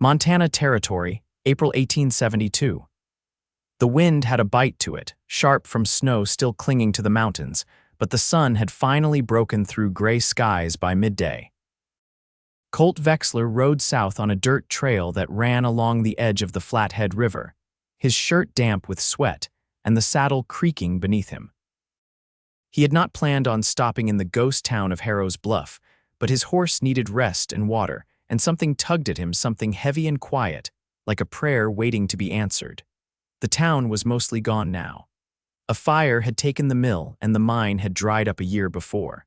Montana Territory, April 1872. The wind had a bite to it, sharp from snow still clinging to the mountains, but the sun had finally broken through gray skies by midday. Colt Vexler rode south on a dirt trail that ran along the edge of the Flathead River, his shirt damp with sweat and the saddle creaking beneath him. He had not planned on stopping in the ghost town of Harrow's Bluff, but his horse needed rest and water, and something tugged at him, something heavy and quiet, like a prayer waiting to be answered. The town was mostly gone now. A fire had taken the mill, and the mine had dried up a year before.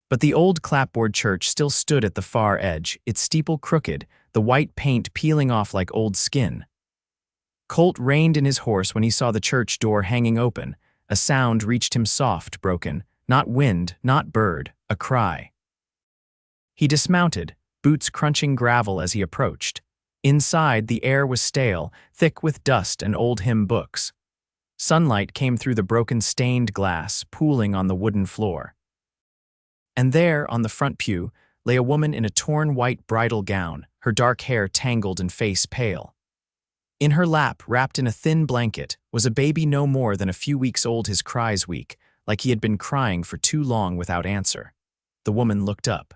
But the old clapboard church still stood at the far edge, its steeple crooked, the white paint peeling off like old skin. Colt reined in his horse when he saw the church door hanging open. A sound reached him, soft, broken, not wind, not bird, a cry. He dismounted, boots crunching gravel as he approached. Inside, the air was stale, thick with dust and old hymn books. Sunlight came through the broken stained glass, pooling on the wooden floor. And there, on the front pew, lay a woman in a torn white bridal gown, her dark hair tangled and face pale. In her lap, wrapped in a thin blanket, was a baby no more than a few weeks old, his cries weak, like he had been crying for too long without answer. The woman looked up.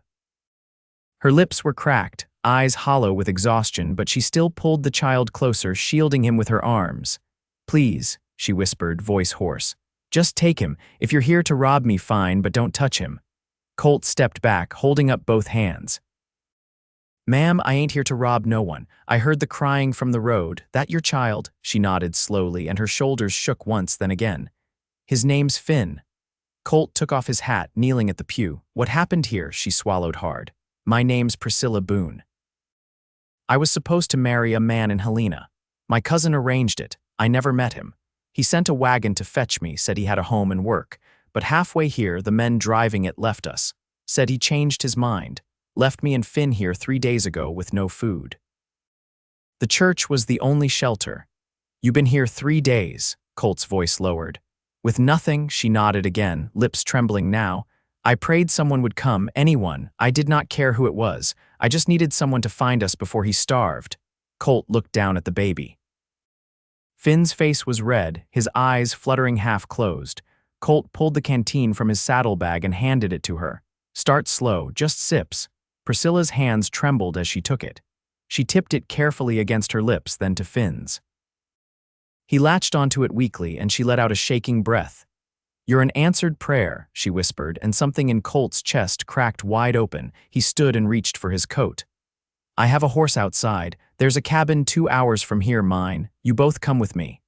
Her lips were cracked, eyes hollow with exhaustion, but she still pulled the child closer, shielding him with her arms. "Please," she whispered, voice hoarse. "Just take him. If you're here to rob me, fine, but don't touch him." Colt stepped back, holding up both hands. "Ma'am, I ain't here to rob no one. I heard the crying from the road. That your child?" She nodded slowly, and her shoulders shook once, then again. "His name's Finn." Colt took off his hat, kneeling at the pew. "What happened here?" She swallowed hard. "My name's Priscilla Boone. I was supposed to marry a man in Helena. My cousin arranged it. I never met him. He sent a wagon to fetch me, said he had a home and work. But halfway here, the men driving it left us. Said he changed his mind. Left me and Finn here 3 days ago with no food. The church was the only shelter. You've been here 3 days, Colt's voice lowered. With nothing, she nodded again, lips trembling now. I prayed someone would come, anyone. I did not care who it was. I just needed someone to find us before he starved. Colt looked down at the baby. Finn's face was red, his eyes fluttering half closed. Colt pulled the canteen from his saddlebag and handed it to her. Start slow, just sips. Priscilla's hands trembled as she took it. She tipped it carefully against her lips, then to Finn's. He latched onto it weakly, and she let out a shaking breath. You're an answered prayer, she whispered, and something in Colt's chest cracked wide open. He stood and reached for his coat. I have a horse outside. There's a cabin 2 hours from here, mine. You both come with me.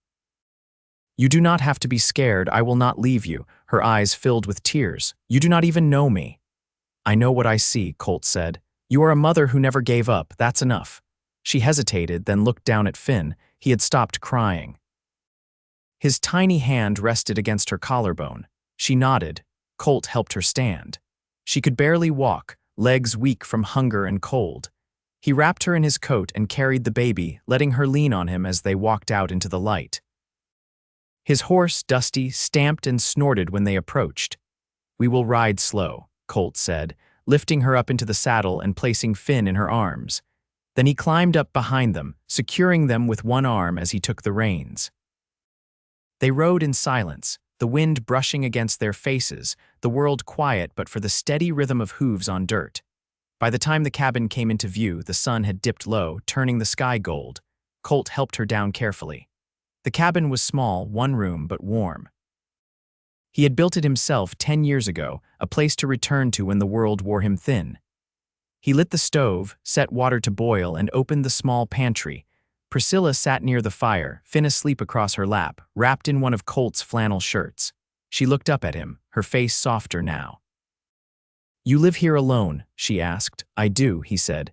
You do not have to be scared. I will not leave you. Her eyes filled with tears. You do not even know me. I know what I see, Colt said. You are a mother who never gave up. That's enough. She hesitated, then looked down at Finn. He had stopped crying. His tiny hand rested against her collarbone. She nodded. Colt helped her stand. She could barely walk, legs weak from hunger and cold. He wrapped her in his coat and carried the baby, letting her lean on him as they walked out into the light. His horse, Dusty, stamped and snorted when they approached. We will ride slow, Colt said, lifting her up into the saddle and placing Finn in her arms. Then he climbed up behind them, securing them with one arm as he took the reins. They rode in silence, the wind brushing against their faces, the world quiet but for the steady rhythm of hooves on dirt. By the time the cabin came into view, the sun had dipped low, turning the sky gold. Colt helped her down carefully. The cabin was small, one room, but warm. He had built it himself 10 years ago, a place to return to when the world wore him thin. He lit the stove, set water to boil, and opened the small pantry. Priscilla sat near the fire, Finn asleep across her lap, wrapped in one of Colt's flannel shirts. She looked up at him, her face softer now. You live here alone, she asked. I do, he said.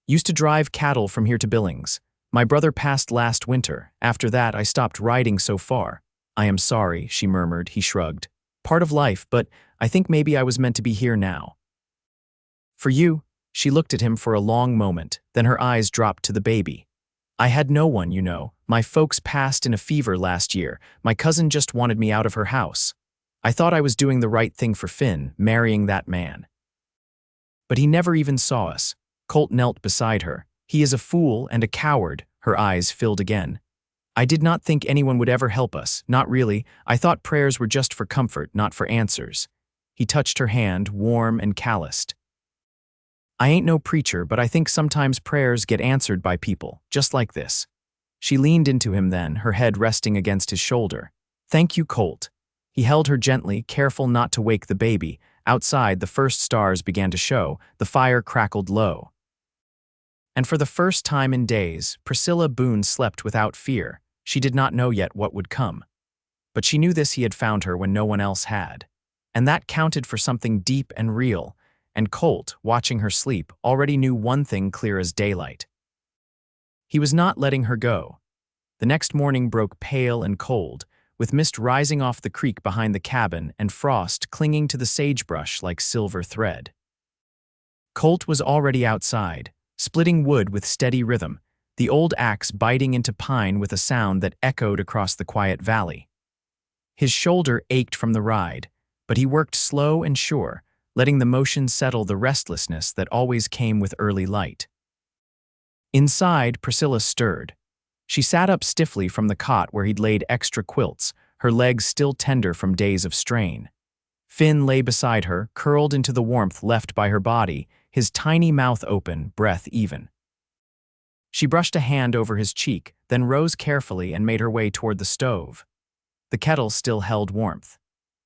Used to drive cattle from here to Billings. My brother passed last winter. After that, I stopped riding so far. I am sorry, she murmured. He shrugged. Part of life, but I think maybe I was meant to be here now. For you? She looked at him for a long moment, then her eyes dropped to the baby. I had no one, you know. My folks passed in a fever last year. My cousin just wanted me out of her house. I thought I was doing the right thing for Finn, marrying that man. But he never even saw us. Colt knelt beside her. He is a fool and a coward, her eyes filled again. I did not think anyone would ever help us, not really. I thought prayers were just for comfort, not for answers. He touched her hand, warm and calloused. I ain't no preacher, but I think sometimes prayers get answered by people, just like this. She leaned into him then, her head resting against his shoulder. Thank you, Colt. He held her gently, careful not to wake the baby. Outside, the first stars began to show, the fire crackled low. And for the first time in days, Priscilla Boone slept without fear. She did not know yet what would come. But she knew this: he had found her when no one else had. And that counted for something deep and real. And Colt, watching her sleep, already knew one thing clear as daylight. He was not letting her go. The next morning broke pale and cold, with mist rising off the creek behind the cabin and frost clinging to the sagebrush like silver thread. Colt was already outside, splitting wood with steady rhythm, the old axe biting into pine with a sound that echoed across the quiet valley. His shoulder ached from the ride, but he worked slow and sure, letting the motion settle the restlessness that always came with early light. Inside, Priscilla stirred. She sat up stiffly from the cot where he'd laid extra quilts, her legs still tender from days of strain. Finn lay beside her, curled into the warmth left by her body, his tiny mouth open, breath even. She brushed a hand over his cheek, then rose carefully and made her way toward the stove. The kettle still held warmth.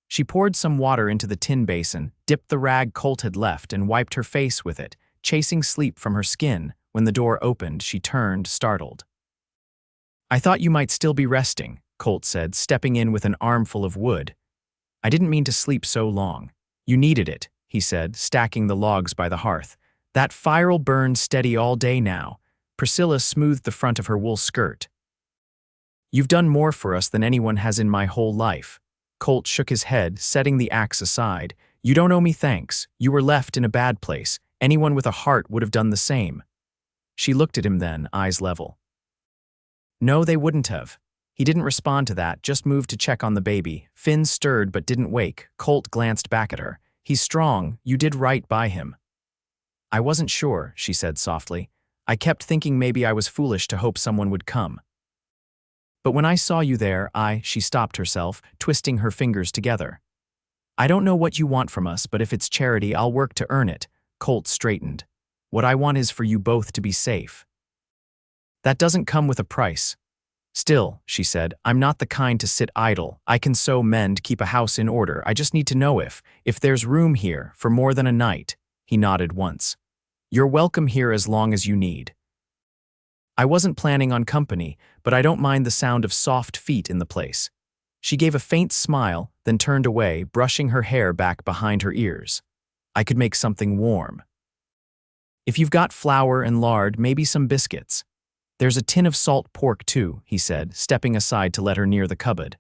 She poured some water into the tin basin, dipped the rag Colt had left, and wiped her face with it, chasing sleep from her skin. When the door opened, she turned, startled. I thought you might still be resting, Colt said, stepping in with an armful of wood. I didn't mean to sleep so long. You needed it, he said, stacking the logs by the hearth. That fire'll burn steady all day now. Priscilla smoothed the front of her wool skirt. You've done more for us than anyone has in my whole life. Colt shook his head, setting the axe aside. You don't owe me thanks. You were left in a bad place. Anyone with a heart would have done the same. She looked at him then, eyes level. No, they wouldn't have. He didn't respond to that, just moved to check on the baby. Finn stirred but didn't wake. Colt glanced back at her. He's strong. You did right by him. I wasn't sure, she said softly. I kept thinking maybe I was foolish to hope someone would come. But when I saw you there, she stopped herself, twisting her fingers together. I don't know what you want from us, but if it's charity, I'll work to earn it. Colt straightened. What I want is for you both to be safe. That doesn't come with a price. Still, she said, I'm not the kind to sit idle. I can sew, mend, keep a house in order. I just need to know if there's room here for more than a night. He nodded once. You're welcome here as long as you need. I wasn't planning on company, but I don't mind the sound of soft feet in the place. She gave a faint smile, then turned away, brushing her hair back behind her ears. I could make something warm. If you've got flour and lard, maybe some biscuits. There's a tin of salt pork too, he said, stepping aside to let her near the cupboard.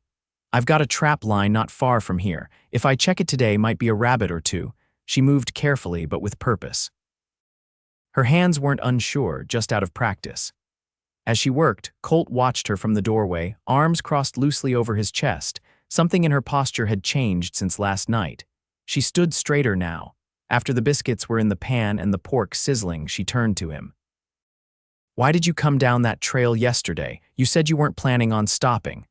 I've got a trap line not far from here. If I check it today, might be a rabbit or two. She moved carefully but with purpose. Her hands weren't unsure, just out of practice. As she worked, Colt watched her from the doorway, arms crossed loosely over his chest. Something in her posture had changed since last night. She stood straighter now. After the biscuits were in the pan and the pork sizzling, she turned to him. Why did you come down that trail yesterday? You said you weren't planning on stopping.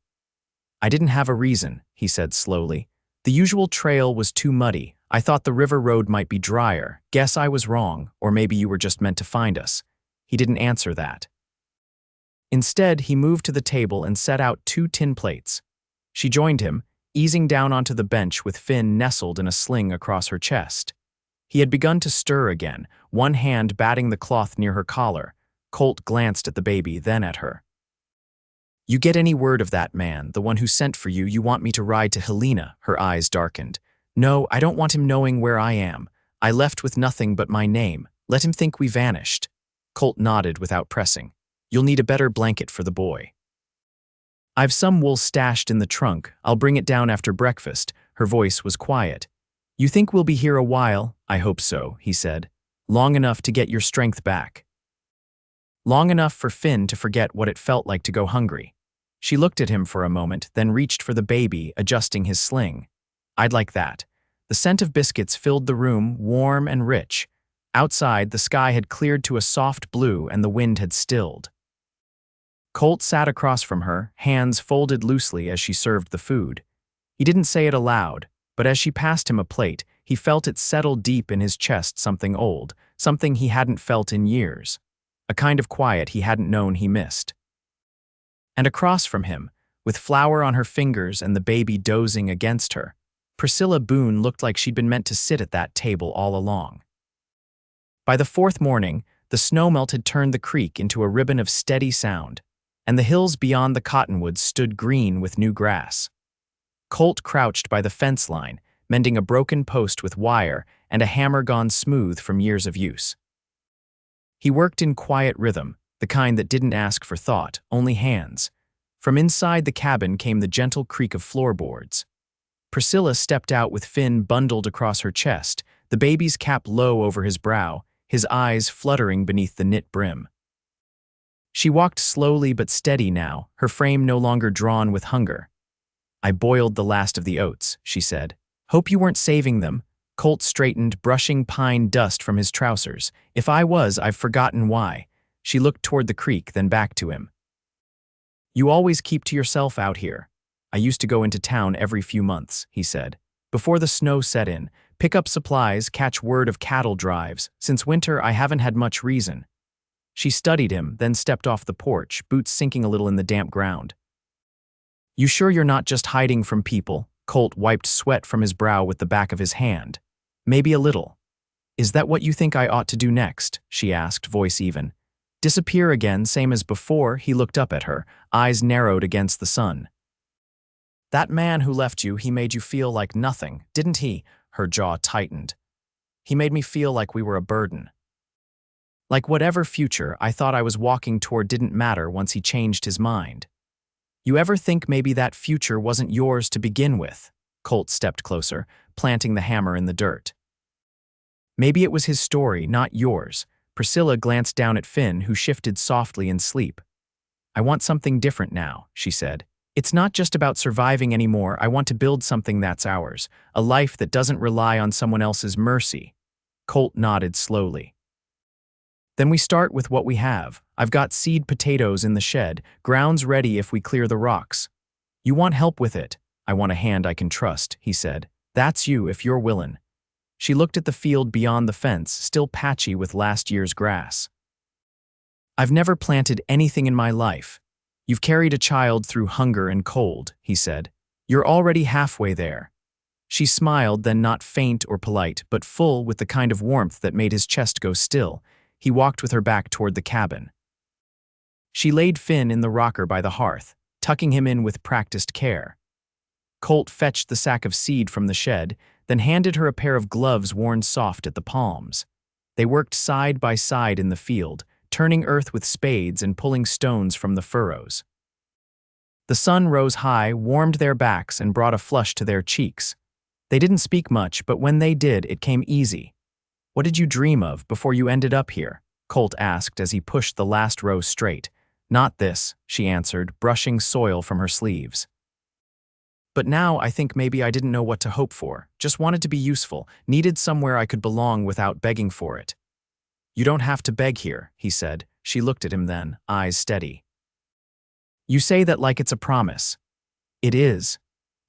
I didn't have a reason, he said slowly. The usual trail was too muddy. I thought the river road might be drier. Guess I was wrong, or maybe you were just meant to find us. He didn't answer that. Instead, he moved to the table and set out 2 tin plates. She joined him, easing down onto the bench with Finn nestled in a sling across her chest. He had begun to stir again, one hand batting the cloth near her collar. Colt glanced at the baby, then at her. You get any word of that man, the one who sent for you want me to ride to Helena? Her eyes darkened. No, I don't want him knowing where I am. I left with nothing but my name. Let him think we vanished. Colt nodded without pressing. You'll need a better blanket for the boy. I've some wool stashed in the trunk. I'll bring it down after breakfast. Her voice was quiet. You think we'll be here a while? I hope so, he said. Long enough to get your strength back. Long enough for Finn to forget what it felt like to go hungry. She looked at him for a moment, then reached for the baby, adjusting his sling. I'd like that. The scent of biscuits filled the room, warm and rich. Outside, the sky had cleared to a soft blue and the wind had stilled. Colt sat across from her, hands folded loosely as she served the food. He didn't say it aloud, but as she passed him a plate, he felt it settle deep in his chest, something old, something he hadn't felt in years, a kind of quiet he hadn't known he missed. And across from him, with flour on her fingers and the baby dozing against her, Priscilla Boone looked like she'd been meant to sit at that table all along. By the fourth morning, the snowmelt had turned the creek into a ribbon of steady sound, and the hills beyond the cottonwoods stood green with new grass. Colt crouched by the fence line, mending a broken post with wire and a hammer gone smooth from years of use. He worked in quiet rhythm, the kind that didn't ask for thought, only hands. From inside the cabin came the gentle creak of floorboards. Priscilla stepped out with Finn bundled across her chest, the baby's cap low over his brow, his eyes fluttering beneath the knit brim. She walked slowly but steady now, her frame no longer drawn with hunger. "I boiled the last of the oats," she said. "Hope you weren't saving them." Colt straightened, brushing pine dust from his trousers. "If I was, I've forgotten why." She looked toward the creek, then back to him. "You always keep to yourself out here." "I used to go into town every few months," he said. "Before the snow set in, pick up supplies, catch word of cattle drives. Since winter, I haven't had much reason." She studied him, then stepped off the porch, boots sinking a little in the damp ground. "You sure you're not just hiding from people?" Colt wiped sweat from his brow with the back of his hand. "Maybe a little." "Is that what you think I ought to do next?" she asked, voice even. "Disappear again, same as before?" He looked up at her, eyes narrowed against the sun. "That man who left you, he made you feel like nothing, didn't he?" Her jaw tightened. "He made me feel like we were a burden. Like whatever future I thought I was walking toward didn't matter once he changed his mind. You ever think maybe that future wasn't yours to begin with?" Colt stepped closer, planting the hammer in the dirt. "Maybe it was his story, not yours." Priscilla glanced down at Finn, who shifted softly in sleep. "I want something different now," she said. "It's not just about surviving anymore. I want to build something that's ours, a life that doesn't rely on someone else's mercy." Colt nodded slowly. "Then we start with what we have. I've got seed potatoes in the shed, grounds ready if we clear the rocks. You want help with it?" "I want a hand I can trust," he said. "That's you if you're willin'." She looked at the field beyond the fence, still patchy with last year's grass. "I've never planted anything in my life. You've carried a child through hunger and cold," he said. "You're already halfway there." She smiled, then not faint or polite, but full with the kind of warmth that made his chest go still. He walked with her back toward the cabin. She laid Finn in the rocker by the hearth, tucking him in with practiced care. Colt fetched the sack of seed from the shed, then handed her a pair of gloves worn soft at the palms. They worked side by side in the field, turning earth with spades and pulling stones from the furrows. The sun rose high, warmed their backs, and brought a flush to their cheeks. They didn't speak much, but when they did, it came easy. "What did you dream of before you ended up here?" Colt asked as he pushed the last row straight. "Not this," she answered, brushing soil from her sleeves. "But now I think maybe I didn't know what to hope for, just wanted to be useful, needed somewhere I could belong without begging for it." "You don't have to beg here," he said. She looked at him then, eyes steady. "You say that like it's a promise." "It is."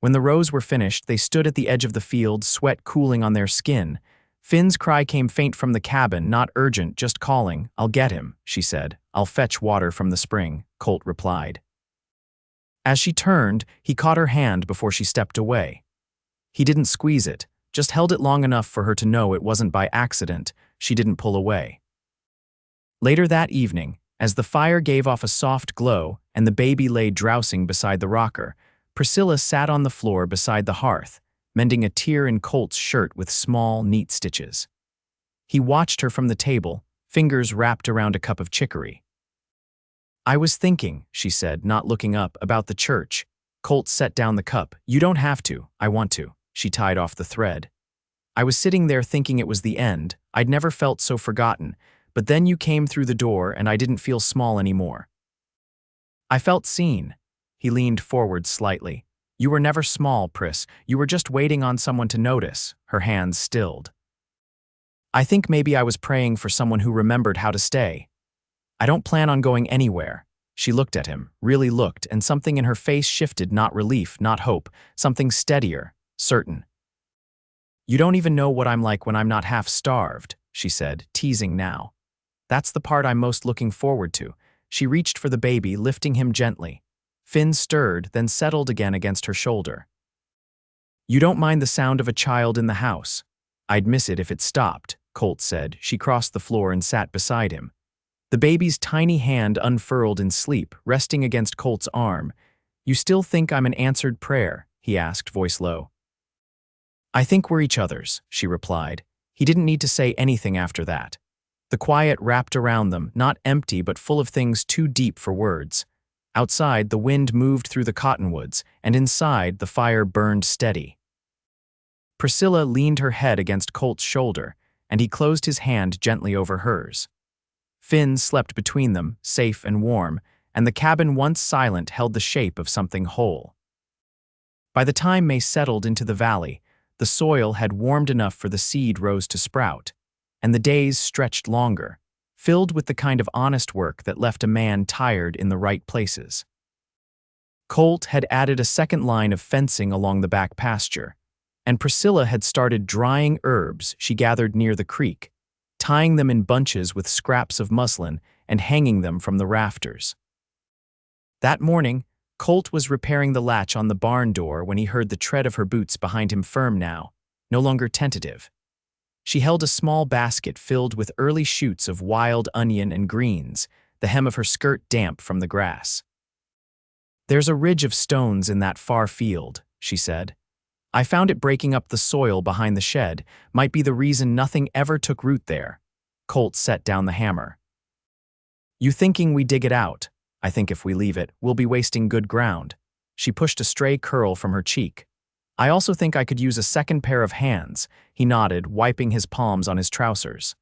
When the rows were finished, they stood at the edge of the field, sweat cooling on their skin. Finn's cry came faint from the cabin, not urgent, just calling. "I'll get him," she said. "I'll fetch water from the spring," Colt replied. As she turned, he caught her hand before she stepped away. He didn't squeeze it, just held it long enough for her to know it wasn't by accident. She didn't pull away. Later that evening, as the fire gave off a soft glow and the baby lay drowsing beside the rocker, Priscilla sat on the floor beside the hearth, mending a tear in Colt's shirt with small, neat stitches. He watched her from the table, fingers wrapped around a cup of chicory. "I was thinking," she said, not looking up, "about the church." Colt set down the cup. "You don't have to. I want to." She tied off the thread. "I was sitting there thinking it was the end. I'd never felt so forgotten. But then you came through the door and I didn't feel small anymore. I felt seen." He leaned forward slightly. "You were never small, Pris. You were just waiting on someone to notice." Her hands stilled. I think maybe I was praying for someone who remembered how to stay. I don't plan on going anywhere. She looked at him, really looked, and something in her face shifted, not relief, not hope, something steadier, certain. You don't even know what I'm like when I'm not half-starved, she said, teasing now. That's the part I'm most looking forward to. She reached for the baby, lifting him gently. Finn stirred, then settled again against her shoulder. You don't mind the sound of a child in the house. I'd miss it if it stopped, Colt said. She crossed the floor and sat beside him. The baby's tiny hand unfurled in sleep, resting against Colt's arm. You still think I'm an answered prayer? He asked, voice low. I think we're each other's, she replied. He didn't need to say anything after that. The quiet wrapped around them, not empty but full of things too deep for words. Outside, the wind moved through the cottonwoods, and inside, the fire burned steady. Priscilla leaned her head against Colt's shoulder, and he closed his hand gently over hers. Finn slept between them, safe and warm, and the cabin once silent held the shape of something whole. By the time May settled into the valley, the soil had warmed enough for the seed rows to sprout, and the days stretched longer, filled with the kind of honest work that left a man tired in the right places. Colt had added a second line of fencing along the back pasture, and Priscilla had started drying herbs she gathered near the creek, tying them in bunches with scraps of muslin and hanging them from the rafters. That morning, Colt was repairing the latch on the barn door when he heard the tread of her boots behind him, firm now, no longer tentative. She held a small basket filled with early shoots of wild onion and greens, the hem of her skirt damp from the grass. There's a ridge of stones in that far field, she said. I found it breaking up the soil behind the shed, might be the reason nothing ever took root there. Colt set down the hammer. You thinking we dig it out? I think if we leave it, we'll be wasting good ground. She pushed a stray curl from her cheek. I also think I could use a second pair of hands, he nodded, wiping his palms on his trousers.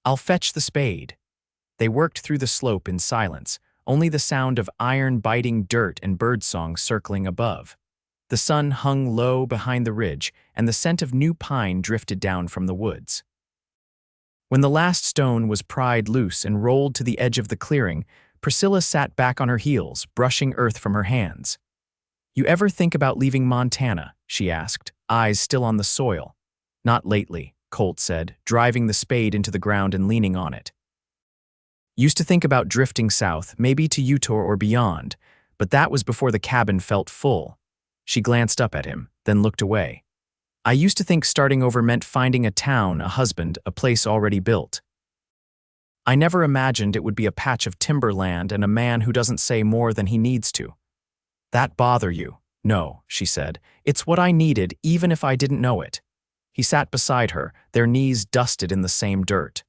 I'll fetch the spade. They worked through the slope in silence, only the sound of iron biting dirt and birdsong circling above. The sun hung low behind the ridge, and the scent of new pine drifted down from the woods. When the last stone was pried loose and rolled to the edge of the clearing, Priscilla sat back on her heels, brushing earth from her hands. You ever think about leaving Montana? She asked, eyes still on the soil. Not lately, Colt said, driving the spade into the ground and leaning on it. Used to think about drifting south, maybe to Utah or beyond, but that was before the cabin felt full. She glanced up at him, then looked away. I used to think starting over meant finding a town, a husband, a place already built. I never imagined it would be a patch of timberland and a man who doesn't say more than he needs to. That bother you? No, she said. It's what I needed, even if I didn't know it. He sat beside her, their knees dusted in the same dirt.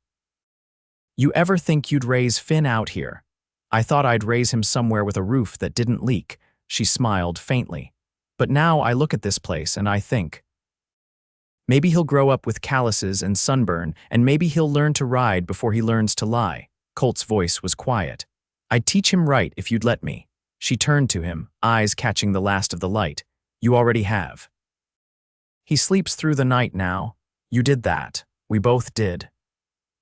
You ever think you'd raise Finn out here? I thought I'd raise him somewhere with a roof that didn't leak. She smiled faintly. But now I look at this place and I think, maybe he'll grow up with calluses and sunburn, and maybe he'll learn to ride before he learns to lie. Colt's voice was quiet. I'd teach him right if you'd let me. She turned to him, eyes catching the last of the light. You already have. He sleeps through the night now. You did that. We both did.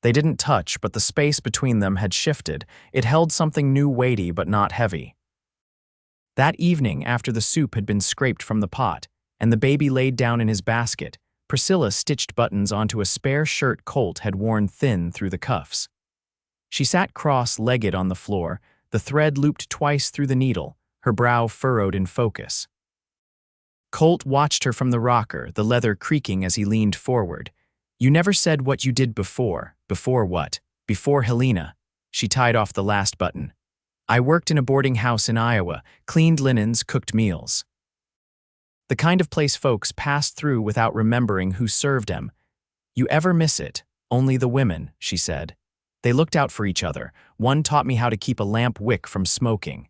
They didn't touch, but the space between them had shifted. It held something new, weighty but not heavy. That evening, after the soup had been scraped from the pot, and the baby laid down in his basket, Priscilla stitched buttons onto a spare shirt Colt had worn thin through the cuffs. She sat cross-legged on the floor, the thread looped twice through the needle, her brow furrowed in focus. Colt watched her from the rocker, the leather creaking as he leaned forward. You never said what you did before. Before what? Before Helena. She tied off the last button. I worked in a boarding house in Iowa, cleaned linens, cooked meals. The kind of place folks passed through without remembering who served them. You ever miss it? Only the women, she said. They looked out for each other. One taught me how to keep a lamp wick from smoking.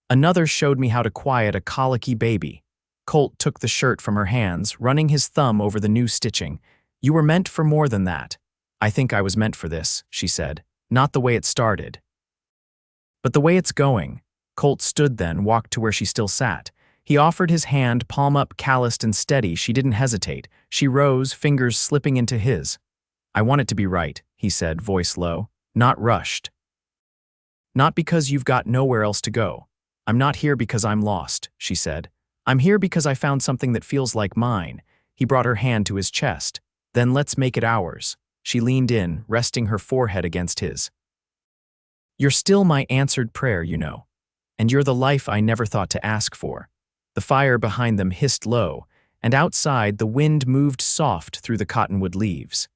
Another showed me how to quiet a colicky baby. Colt took the shirt from her hands, running his thumb over the new stitching. You were meant for more than that. I think I was meant for this, she said. Not the way it started. But the way it's going. Colt stood then, walked to where she still sat. He offered his hand, palm up, calloused and steady. She didn't hesitate. She rose, fingers slipping into his. "I want it to be right," he said, voice low. "Not rushed. Not because you've got nowhere else to go. I'm not here because I'm lost," she said. "I'm here because I found something that feels like mine." He brought her hand to his chest. "Then let's make it ours." She leaned in, resting her forehead against his. "You're still my answered prayer, you know. And you're the life I never thought to ask for." The fire behind them hissed low, and outside the wind moved soft through the cottonwood leaves.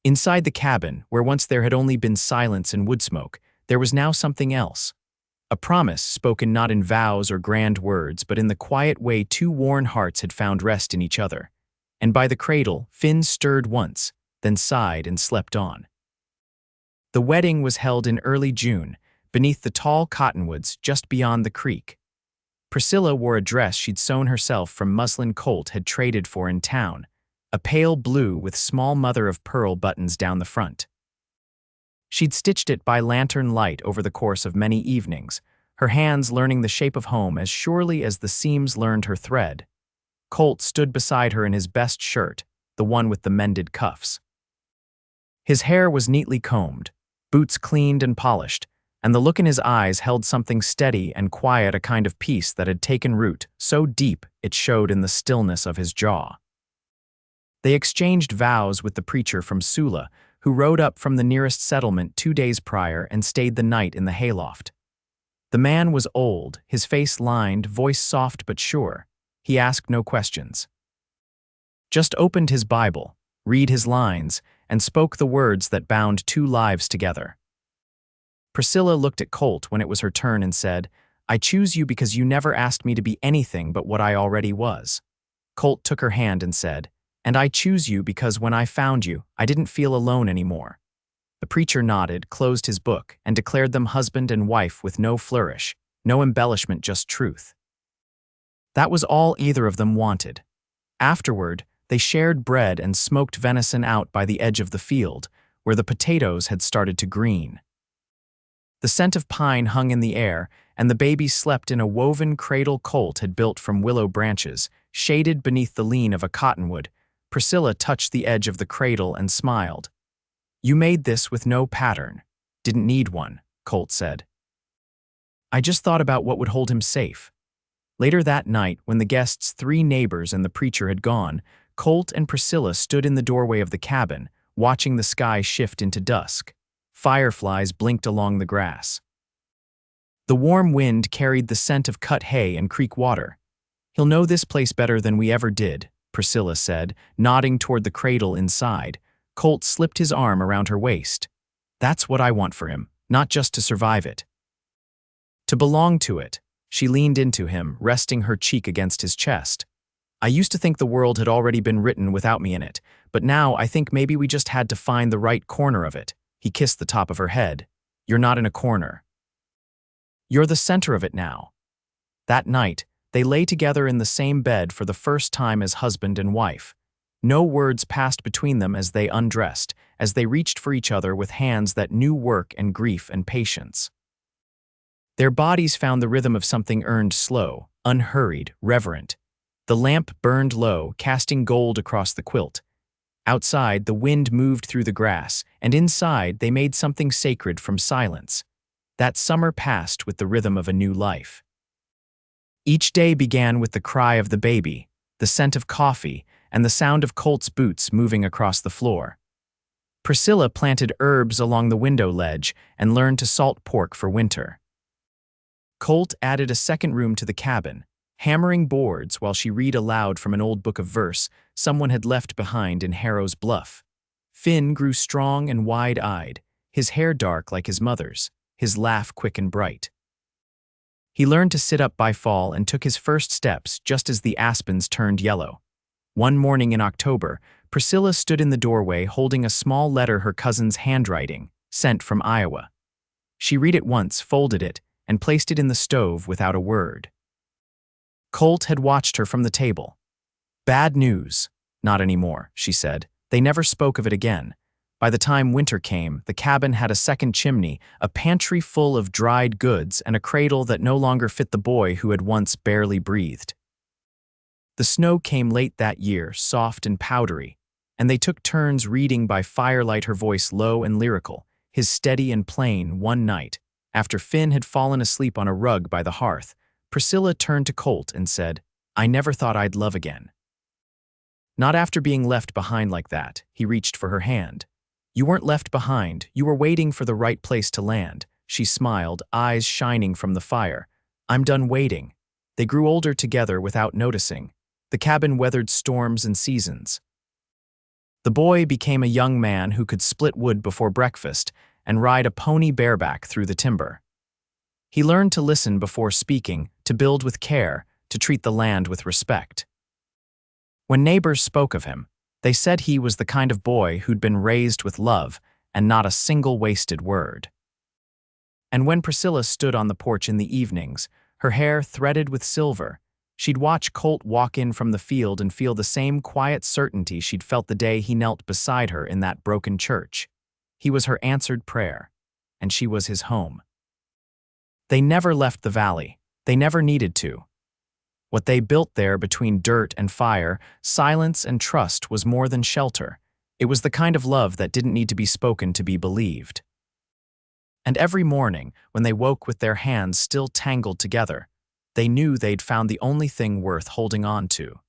Inside the cabin, where once there had only been silence and wood smoke, there was now something else. A promise spoken not in vows or grand words, but in the quiet way two worn hearts had found rest in each other. And by the cradle, Finn stirred once, then sighed and slept on. The wedding was held in early June, beneath the tall cottonwoods just beyond the creek. Priscilla wore a dress she'd sewn herself from muslin Colt had traded for in town, a pale blue with small mother-of-pearl buttons down the front. She'd stitched it by lantern light over the course of many evenings, her hands learning the shape of home as surely as the seams learned her thread. Colt stood beside her in his best shirt, the one with the mended cuffs. His hair was neatly combed, boots cleaned and polished, and the look in his eyes held something steady and quiet, a kind of peace that had taken root so deep it showed in the stillness of his jaw. They exchanged vows with the preacher from Sula, who rode up from the nearest settlement 2 days prior and stayed the night in the hayloft. The man was old, his face lined, voice soft but sure. He asked no questions. Just opened his Bible, read his lines, and spoke the words that bound two lives together. Priscilla looked at Colt when it was her turn and said, "I choose you because you never asked me to be anything but what I already was." Colt took her hand and said, "And I choose you because when I found you, I didn't feel alone anymore." The preacher nodded, closed his book, and declared them husband and wife with no flourish, no embellishment, just truth. That was all either of them wanted. Afterward, they shared bread and smoked venison out by the edge of the field, where the potatoes had started to green. The scent of pine hung in the air, and the baby slept in a woven cradle Colt had built from willow branches, shaded beneath the lean of a cottonwood. Priscilla touched the edge of the cradle and smiled. "You made this with no pattern. Didn't need one," Colt said. "I just thought about what would hold him safe." Later that night, when the guests, 3 neighbors and the preacher had gone, Colt and Priscilla stood in the doorway of the cabin, watching the sky shift into dusk. Fireflies blinked along the grass. The warm wind carried the scent of cut hay and creek water. "He'll know this place better than we ever did," Priscilla said, nodding toward the cradle inside. Colt slipped his arm around her waist. "That's what I want for him, not just to survive it. To belong to it." She leaned into him, resting her cheek against his chest. "I used to think the world had already been written without me in it, but now I think maybe we just had to find the right corner of it." He kissed the top of her head. "You're not in a corner. You're the center of it now." That night, they lay together in the same bed for the first time as husband and wife. No words passed between them as they undressed, as they reached for each other with hands that knew work and grief and patience. Their bodies found the rhythm of something earned slow, unhurried, reverent. The lamp burned low, casting gold across the quilt. Outside, the wind moved through the grass, and inside they made something sacred from silence. That summer passed with the rhythm of a new life. Each day began with the cry of the baby, the scent of coffee, and the sound of Colt's boots moving across the floor. Priscilla planted herbs along the window ledge and learned to salt pork for winter. Colt added a second room to the cabin, hammering boards while she read aloud from an old book of verse someone had left behind in Harrow's Bluff. Finn grew strong and wide-eyed, his hair dark like his mother's, his laugh quick and bright. He learned to sit up by fall and took his first steps just as the aspens turned yellow. One morning in October, Priscilla stood in the doorway holding a small letter her cousin's handwriting, sent from Iowa. She read it once, folded it, and placed it in the stove without a word. Colt had watched her from the table. "Bad news." "Not anymore," she said. They never spoke of it again. By the time winter came, the cabin had a second chimney, a pantry full of dried goods, and a cradle that no longer fit the boy who had once barely breathed. The snow came late that year, soft and powdery, and they took turns reading by firelight, her voice low and lyrical, his steady and plain. One night, after Finn had fallen asleep on a rug by the hearth, Priscilla turned to Colt and said, "I never thought I'd love again." Not after being left behind like that. He reached for her hand. "You weren't left behind, you were waiting for the right place to land." She smiled, eyes shining from the fire. "I'm done waiting." They grew older together without noticing. The cabin weathered storms and seasons. The boy became a young man who could split wood before breakfast and ride a pony bareback through the timber. He learned to listen before speaking, to build with care, to treat the land with respect. When neighbors spoke of him, they said he was the kind of boy who'd been raised with love and not a single wasted word. And when Priscilla stood on the porch in the evenings, her hair threaded with silver, she'd watch Colt walk in from the field and feel the same quiet certainty she'd felt the day he knelt beside her in that broken church. He was her answered prayer, and she was his home. They never left the valley. They never needed to. What they built there between dirt and fire, silence and trust, was more than shelter. It was the kind of love that didn't need to be spoken to be believed. And every morning, when they woke with their hands still tangled together, they knew they'd found the only thing worth holding on to.